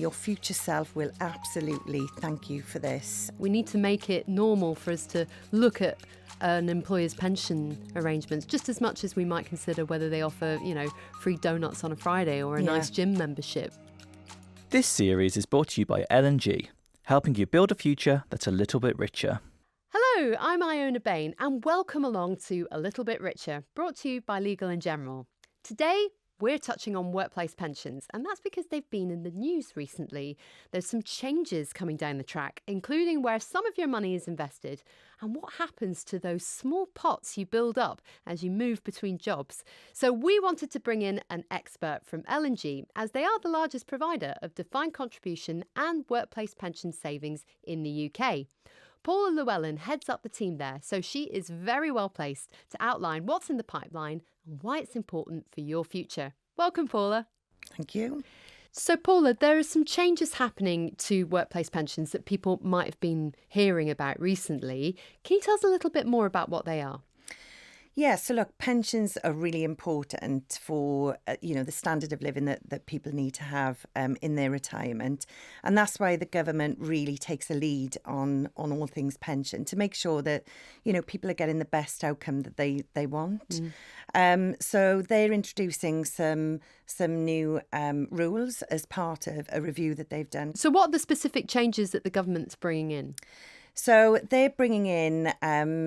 Your future self will absolutely thank you for this. We need to make it normal for us to look at an employer's pension arrangements just as much as we might consider whether they offer, free donuts on a Friday or a nice gym membership. This series is brought to you by L&G, helping you build a future that's a little bit richer. Hello, I'm Iona Bain and welcome along to A Little Bit Richer, brought to you by Legal & General. Today, we're touching on workplace pensions, and that's because they've been in the news recently. There's some changes coming down the track, including where some of your money is invested and what happens to those small pots you build up as you move between jobs. So we wanted to bring in an expert from L&G, as they are the largest provider of defined contribution and workplace pension savings in the UK. Paula Llewellyn heads up the team there, so she is very well placed to outline what's in the pipeline and why it's important for your future. Welcome, Paula. Thank you. So, Paula, there are some changes happening to workplace pensions that people might have been hearing about recently. Can you tell us a little bit more about what they are? Yeah, so look, pensions are really important for, the standard of living that people need to have in their retirement. And that's why the government really takes a lead on all things pension to make sure that, people are getting the best outcome that they want. So they're introducing some new rules as part of a review that they've done. So what are the specific changes that the government's bringing in? So they're bringing in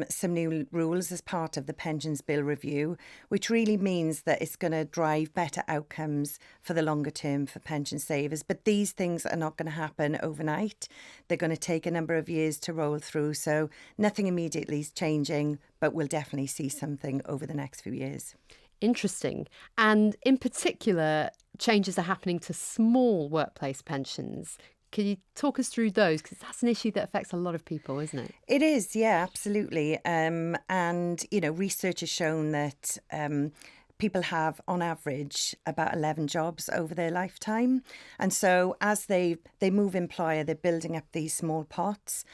some new rules as part of the Pensions Bill review, which really means that it's going to drive better outcomes for the longer term for pension savers. But these things are not going to happen overnight. They're going to take a number of years to roll through. So nothing immediately is changing, but we'll definitely see something over the next few years. Interesting. And in particular, changes are happening to small workplace pensions. Can you talk us through those? Because that's an issue that affects a lot of people, isn't it? It is, yeah, absolutely. And, research has shown that people have, on average, about 11 jobs over their lifetime. And so as they move employer, they're building up these small pots.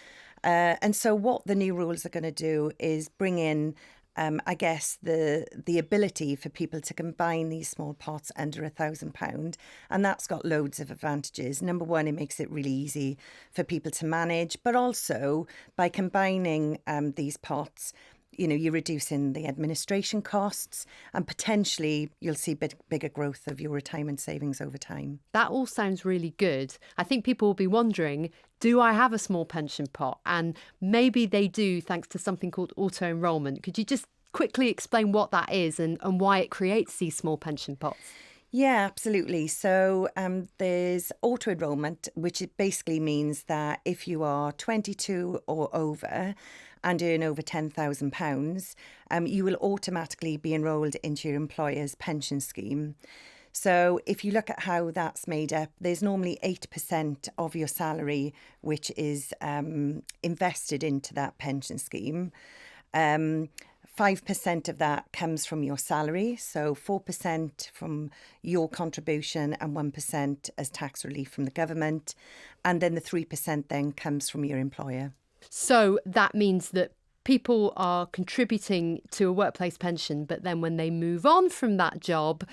And so what the new rules are going to do is bring in the ability for people to combine these small pots under £1,000. And that's got loads of advantages. Number one, it makes it really easy for people to manage. But also, by combining these pots, you're reducing the administration costs and potentially you'll see bigger growth of your retirement savings over time. That all sounds really good. I think people will be wondering, do I have a small pension pot? And maybe they do, thanks to something called auto-enrolment. Could you just quickly explain what that is and why it creates these small pension pots? Yeah, absolutely. So there's auto-enrolment, which it basically means that if you are 22 or over and earn over £10,000, you will automatically be enrolled into your employer's pension scheme. So if you look at how that's made up, there's normally 8% of your salary which is invested into that pension scheme. 5% of that comes from your salary, so 4% from your contribution and 1% as tax relief from the government. And then the 3% then comes from your employer. So that means that people are contributing to a workplace pension, but then when they move on from that job,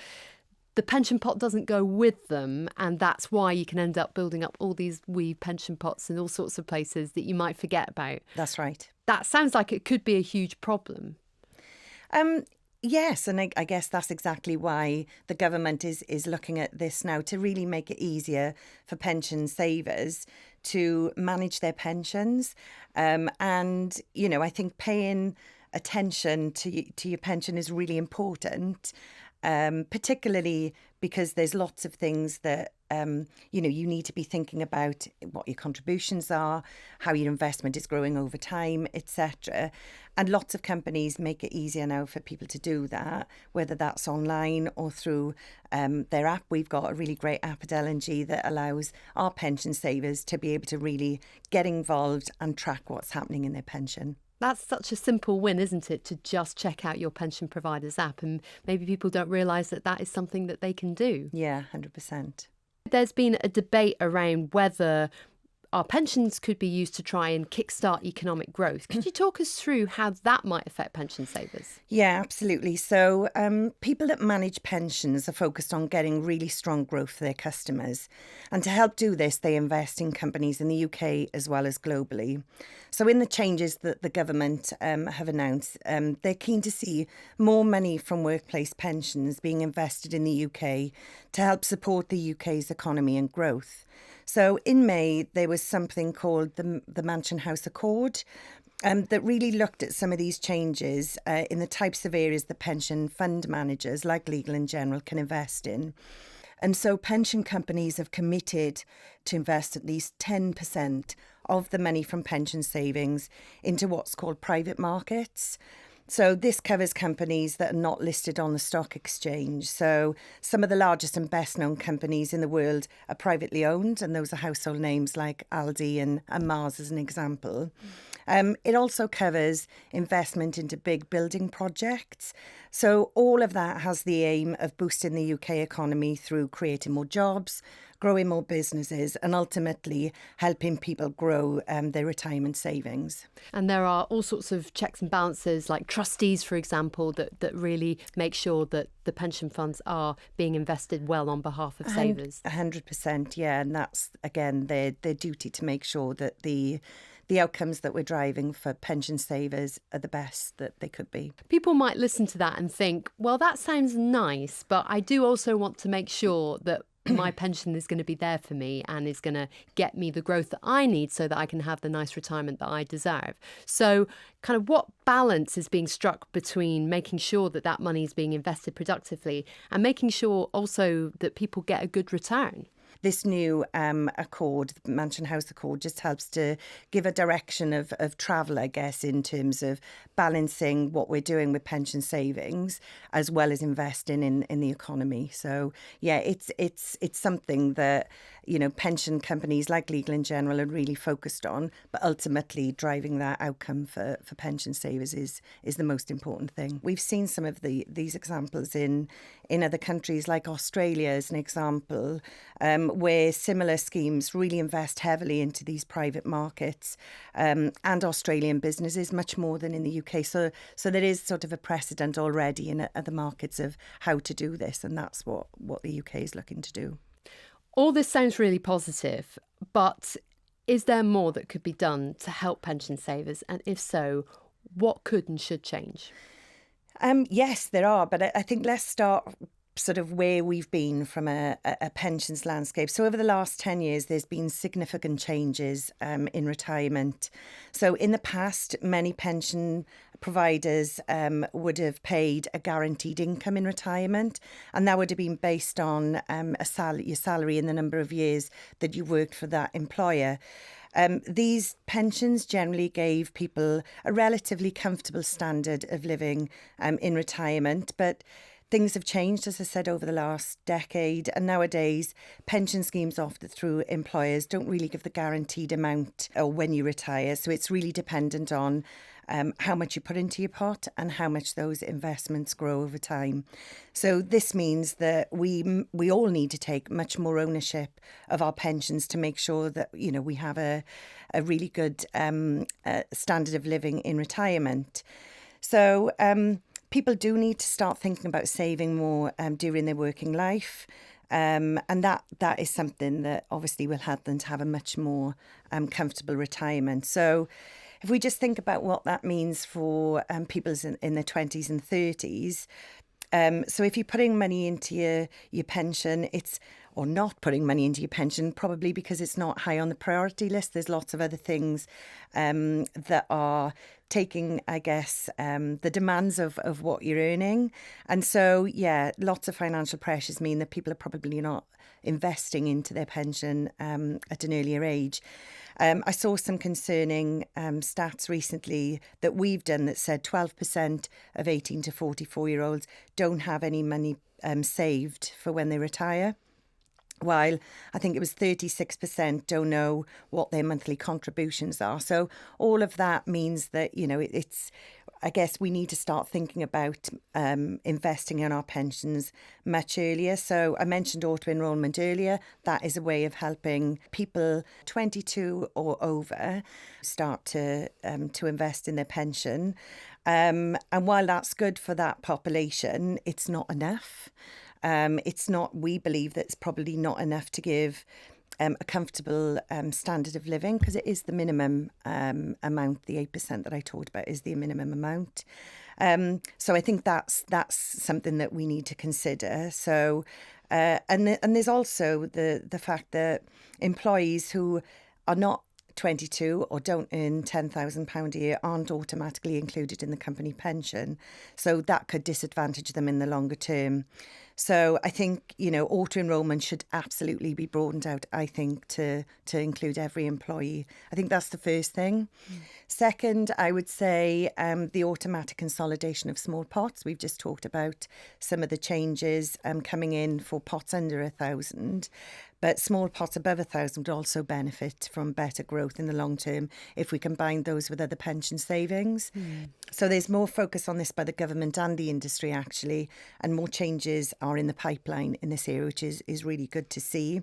the pension pot doesn't go with them. And that's why you can end up building up all these wee pension pots in all sorts of places that you might forget about. That's right. That sounds like it could be a huge problem. Yes, and I guess that's exactly why the government is looking at this now to really make it easier for pension savers to manage their pensions. And, I think paying attention to your pension is really important, particularly because there's lots of things that you need to be thinking about what your contributions are, how your investment is growing over time, etc. And lots of companies make it easier now for people to do that, whether that's online or through their app. We've got a really great app at L&G that allows our pension savers to be able to really get involved and track what's happening in their pension. That's such a simple win, isn't it, to just check out your pension provider's app, and maybe people don't realise that is something that they can do. Yeah, 100%. There's been a debate around whether our pensions could be used to try and kickstart economic growth. Could you talk us through how that might affect pension savers? Yeah, absolutely. So people that manage pensions are focused on getting really strong growth for their customers. And to help do this, they invest in companies in the UK as well as globally. So in the changes that the government have announced, they're keen to see more money from workplace pensions being invested in the UK to help support the UK's economy and growth. So in May, there was something called the Mansion House Accord that really looked at some of these changes in the types of areas that pension fund managers like Legal & General can invest in. And so pension companies have committed to invest at least 10% of the money from pension savings into what's called private markets. So this covers companies that are not listed on the stock exchange. So some of the largest and best known companies in the world are privately owned, and those are household names like Aldi and Mars as an example. It also covers investment into big building projects. So all of that has the aim of boosting the UK economy through creating more jobs, growing more businesses, and ultimately helping people grow their retirement savings. And there are all sorts of checks and balances, like trustees, for example, that really make sure that the pension funds are being invested well on behalf of savers. 100%, yeah. And that's, again, their duty to make sure that the outcomes that we're driving for pension savers are the best that they could be. People might listen to that and think, well, that sounds nice, but I do also want to make sure that my pension is going to be there for me and is going to get me the growth that I need so that I can have the nice retirement that I deserve. So kind of what balance is being struck between making sure that that money is being invested productively and making sure also that people get a good return? This new accord, the Mansion House Accord, just helps to give a direction of travel, I guess, in terms of balancing what we're doing with pension savings as well as investing in the economy. So, yeah, it's something that, you know, pension companies like Legal & General are really focused on, but ultimately driving that outcome for pension savers is the most important thing. We've seen some of these examples in other countries, like Australia as an example, where similar schemes really invest heavily into these private markets and Australian businesses, much more than in the UK. So there is sort of a precedent already in other markets of how to do this, and that's what the UK is looking to do. All this sounds really positive, but is there more that could be done to help pension savers? And if so, what could and should change? Yes, there are, but I think let's start sort of where we've been from a pensions landscape. So over the last 10 years, there's been significant changes in retirement. So in the past, many pension providers would have paid a guaranteed income in retirement, and that would have been based on your salary in the number of years that you worked for that employer. These pensions generally gave people a relatively comfortable standard of living in retirement, but things have changed, as I said, over the last decade, and nowadays pension schemes offered through employers don't really give the guaranteed amount or when you retire. So it's really dependent on how much you put into your pot and how much those investments grow over time. So this means that we all need to take much more ownership of our pensions to make sure that, you know, we have a really good standard of living in retirement. So people do need to start thinking about saving more during their working life. And that is something that obviously will help them to have a much more comfortable retirement. So if we just think about what that means for people in their 20s and 30s, so if you're putting money into your pension, or not putting money into your pension, probably because it's not high on the priority list. There's lots of other things that are taking, I guess, the demands of what you're earning. And so, yeah, lots of financial pressures mean that people are probably not investing into their pension at an earlier age. I saw some concerning stats recently that we've done that said 12% of 18 to 44-year-olds don't have any money saved for when they retire, while I think it was 36% don't know what their monthly contributions are. So all of that means that, you know, it's I guess we need to start thinking about investing in our pensions much earlier. So I mentioned auto-enrolment earlier. That is a way of helping people 22 or over start to invest in their pension. And while that's good for that population, it's not enough. It's not, we believe that it's probably not enough to give a comfortable standard of living, because it is the minimum amount. The 8% that I talked about is the minimum amount. So I think that's something that we need to consider. So and there's also the fact that employees who are not 22 or don't earn £10,000 a year aren't automatically included in the company pension. So that could disadvantage them in the longer term. So I think, auto-enrolment should absolutely be broadened out, I think, to include every employee. I think that's the first thing. Second, I would say the automatic consolidation of small pots. We've just talked about some of the changes coming in for pots under 1,000. But small pots above 1,000 would also benefit from better growth in the long term if we combine those with other pension savings. So there's more focus on this by the government and the industry, actually, and more changes are in the pipeline in this area, which is really good to see.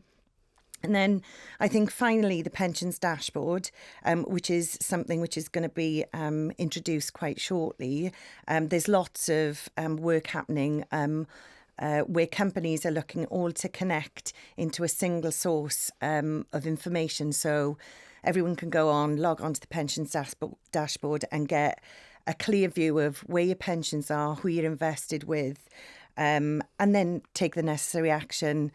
And then I think finally the pensions dashboard, which is something which is going to be introduced quite shortly. There's lots of work happening where companies are looking all to connect into a single source of information. So everyone can log on to the pensions dashboard and get a clear view of where your pensions are, who you're invested with, and then take the necessary action,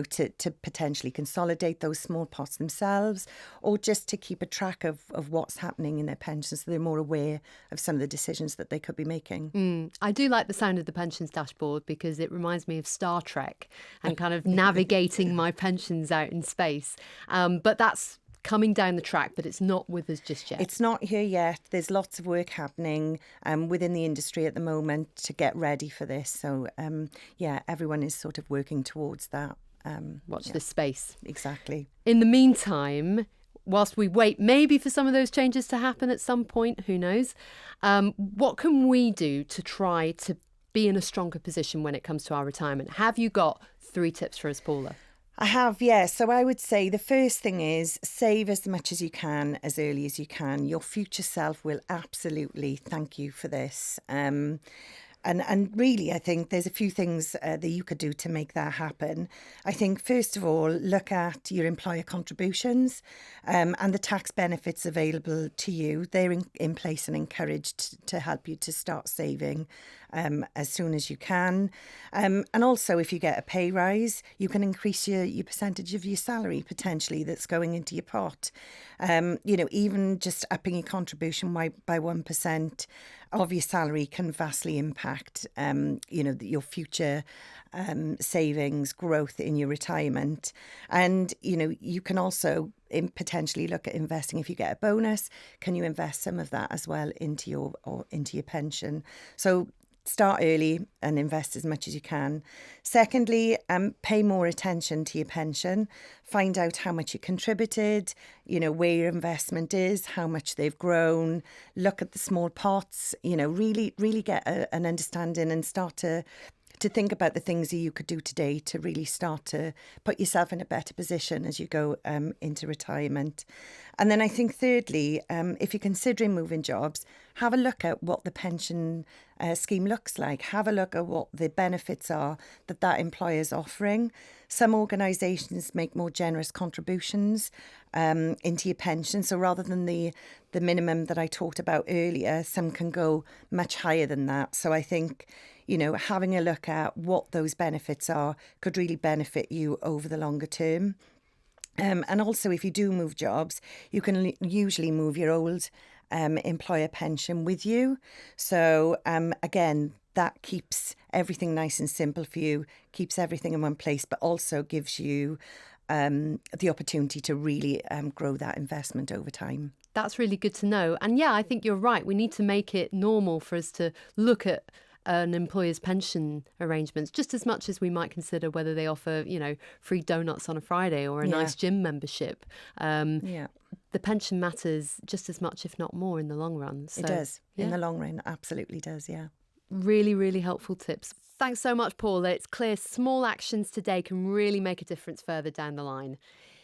to potentially consolidate those small pots themselves, or just to keep a track of what's happening in their pensions so they're more aware of some of the decisions that they could be making. I do like the sound of the pensions dashboard because it reminds me of Star Trek and kind of navigating my pensions out in space. But that's coming down the track, but it's not with us just yet. It's not here yet. There's lots of work happening within the industry at the moment to get ready for this. So, everyone is sort of working towards that. Watch this space. Exactly. In the meantime, whilst we wait maybe for some of those changes to happen at some point, who knows, what can we do to try to be in a stronger position when it comes to our retirement? Have you got 3 tips for us, Paula? I have, yes. So I would say the first thing is save as much as you can, as early as you can. Your future self will absolutely thank you for this. And really, I think there's a few things that you could do to make that happen. I think, first of all, look at your employer contributions and the tax benefits available to you. They're in place and encouraged to help you to start saving as soon as you can. And also, if you get a pay rise, you can increase your percentage of your salary potentially that's going into your pot. Even just upping your contribution by 1% of your salary can vastly impact, your future savings, growth in your retirement. And, you can also potentially look at investing. If you get a bonus, can you invest some of that as well into your pension? So start early and invest as much as you can. Secondly, pay more attention to your pension. Find out how much you contributed, where your investment is, how much they've grown. Look at the small pots, really get an understanding and start to think about the things that you could do today to really start to put yourself in a better position as you go into retirement. And then I think thirdly, if you're considering moving jobs, have a look at what the pension scheme looks like. Have a look at what the benefits are that employer is offering. Some organisations make more generous contributions into your pension. So rather than the minimum that I talked about earlier, some can go much higher than that. So I think, having a look at what those benefits are could really benefit you over the longer term. And also, if you do move jobs, you can usually move your old employer pension with you. So again, that keeps everything nice and simple for you, keeps everything in one place, but also gives you the opportunity to really grow that investment over time. That's really good to know. And yeah, I think you're right. We need to make it normal for us to look at an employer's pension arrangements just as much as we might consider whether they offer, free donuts on a Friday or a nice gym membership. the pension matters just as much, if not more, in the long run. So, It does. In yeah. the long run, absolutely does, yeah. Really, really helpful tips. Thanks so much, Paula. It's clear small actions today can really make a difference further down the line.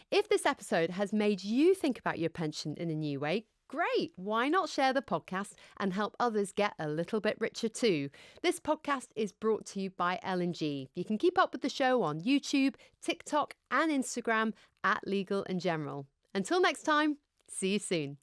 If this episode has made you think about your pension in a new way, great. Why not share the podcast and help others get a little bit richer too? This podcast is brought to you by L&G. You can keep up with the show on YouTube, TikTok and Instagram @Legal and General. Until next time, see you soon.